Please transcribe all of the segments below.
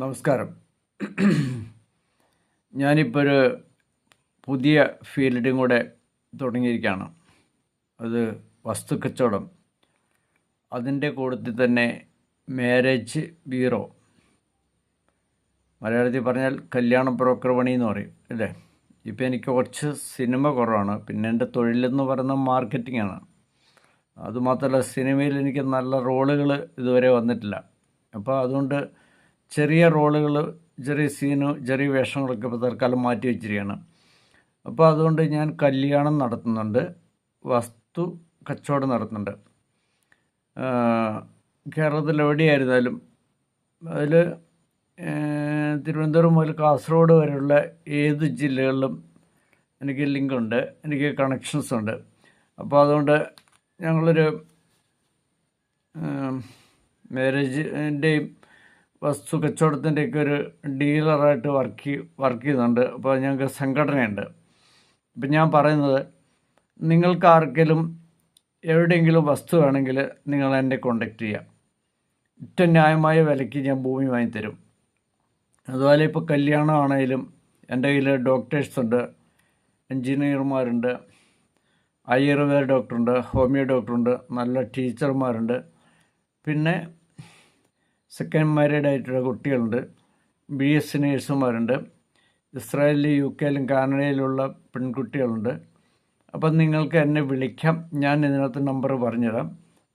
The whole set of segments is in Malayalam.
നമസ്കാരം. ഞാനിപ്പോൾ ഒരു പുതിയ ഫീൽഡും കൂടെ തുടങ്ങിയിരിക്കുകയാണ്. അത് വസ്തുക്കച്ചവടം. അതിൻ്റെ കൂട്ടത്തിൽ തന്നെ മാരേജ് ബ്യൂറോ, മലയാളത്തിൽ പറഞ്ഞാൽ കല്യാണ ബ്രോക്കർ പണി എന്ന് പറയും അല്ലേ. ഇപ്പോൾ എനിക്ക് കുറച്ച് സിനിമ കുറവാണ്. പിന്നെ എൻ്റെ തൊഴിലെന്ന് പറയുന്നത് മാർക്കറ്റിംഗ് ആണ്. അതുമാത്രമല്ല, സിനിമയിൽ എനിക്ക് നല്ല റോളുകൾ ഇതുവരെ വന്നിട്ടില്ല. അപ്പോൾ അതുകൊണ്ട് ചെറിയ റോളുകൾ, ചെറിയ സീന്, ചെറിയ വേഷങ്ങളൊക്കെ ഇപ്പോൾ തൽക്കാലം മാറ്റി വെച്ചിരിക്കുകയാണ്. അപ്പോൾ അതുകൊണ്ട് ഞാൻ കല്യാണം നടത്തുന്നുണ്ട്, വസ്തു കച്ചവടം നടത്തുന്നുണ്ട്. കേരളത്തിൽ എവിടെയായിരുന്നാലും അതിൽ തിരുവനന്തപുരം മുതൽ കാസർഗോഡ് വരെയുള്ള ഏത് ജില്ലകളിലും എനിക്ക് ലിങ്കുണ്ട്, എനിക്ക് കണക്ഷൻസ് ഉണ്ട്. അപ്പോൾ അതുകൊണ്ട് ഞങ്ങളൊരു മാരേജിൻ്റെയും വസ്തു കച്ചവടത്തിൻ്റെയൊക്കെ ഒരു ഡീലറായിട്ട് വർക്ക് ചെയ്യുന്നുണ്ട്. അപ്പോൾ ഞങ്ങൾക്ക് സംഘടനയുണ്ട്. ഇപ്പം ഞാൻ പറയുന്നത്, നിങ്ങൾക്ക് ആർക്കെങ്കിലും എവിടെയെങ്കിലും വസ്തു വേണമെങ്കിൽ നിങ്ങൾ എന്നെ കോണ്ടാക്ട് ചെയ്യാം. ഏറ്റവും ന്യായമായ വിലയ്ക്ക് ഞാൻ ഭൂമി വാങ്ങിത്തരും. അതുപോലെ ഇപ്പോൾ കല്യാണമാണെങ്കിലും എൻ്റെ കയ്യിൽ ഡോക്ടേഴ്സുണ്ട്, എൻജിനീയർമാരുണ്ട്, ആയുർവേദ ഡോക്ടറുണ്ട്, ഹോമിയോ ഡോക്ടറുണ്ട്, നല്ല ടീച്ചർമാരുണ്ട്. പിന്നെ സെക്കൻഡ് മാരീഡ് ആയിട്ടുള്ള കുട്ടികളുണ്ട്, BS നേഴ്സുമാരുണ്ട്, ഇസ്രായേലിലും UK-യിലും കാനഡയിലുള്ള പെൺകുട്ടികളുണ്ട്. അപ്പം നിങ്ങൾക്ക് എന്നെ വിളിക്കാം. ഞാൻ ഇതിനകത്ത് നമ്പർ പറഞ്ഞുതരാം: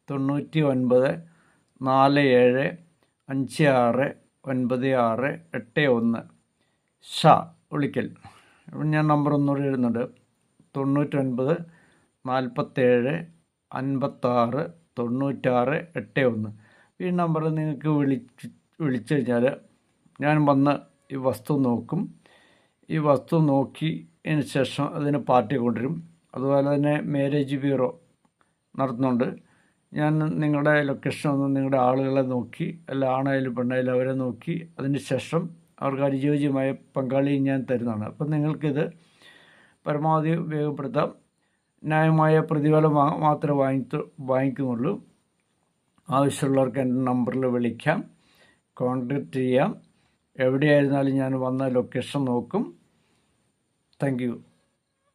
99 47 56 96 81 ഷാ വിളിക്കൽ. അപ്പം ഞാൻ നമ്പർ ഒന്നുകൂടി എഴുതുന്നുണ്ട്: 99 47 56 96 81. ഈ നമ്പറിൽ നിങ്ങൾക്ക് വിളിച്ചു കഴിഞ്ഞാൽ ഞാൻ വന്ന് ഈ വസ്തു നോക്കും. ഈ വസ്തു നോക്കിയതിന് ശേഷം അതിന് പാർട്ടി കൊണ്ടുവരും. അതുപോലെ തന്നെ മാരേജ് ബ്യൂറോ നടത്തുന്നുണ്ട്. ഞാൻ നിങ്ങളുടെ ലൊക്കേഷൻ ഒന്ന്, നിങ്ങളുടെ ആളുകളെ നോക്കി, അല്ല ആണായാലും പെണ്ണായാലും അവരെ നോക്കി, അതിന് ശേഷം അവർക്ക് അനുയോജ്യമായ പങ്കാളിയെ ഞാൻ തരുന്നതാണ്. അപ്പം നിങ്ങൾക്കിത് പരമാവധി ഉപയോഗപ്പെടുത്താം. ന്യായമായ പ്രതിഫലം മാത്രമേ വാങ്ങിക്കുന്നുള്ളൂ. ആവശ്യമുള്ളവർക്ക് എൻ്റെ നമ്പറിൽ വിളിക്കാം, കോൺടാക്റ്റ് ചെയ്യാം. എവിടെയായിരുന്നാലും ഞാൻ വന്ന ലൊക്കേഷൻ നോക്കും. Thank you.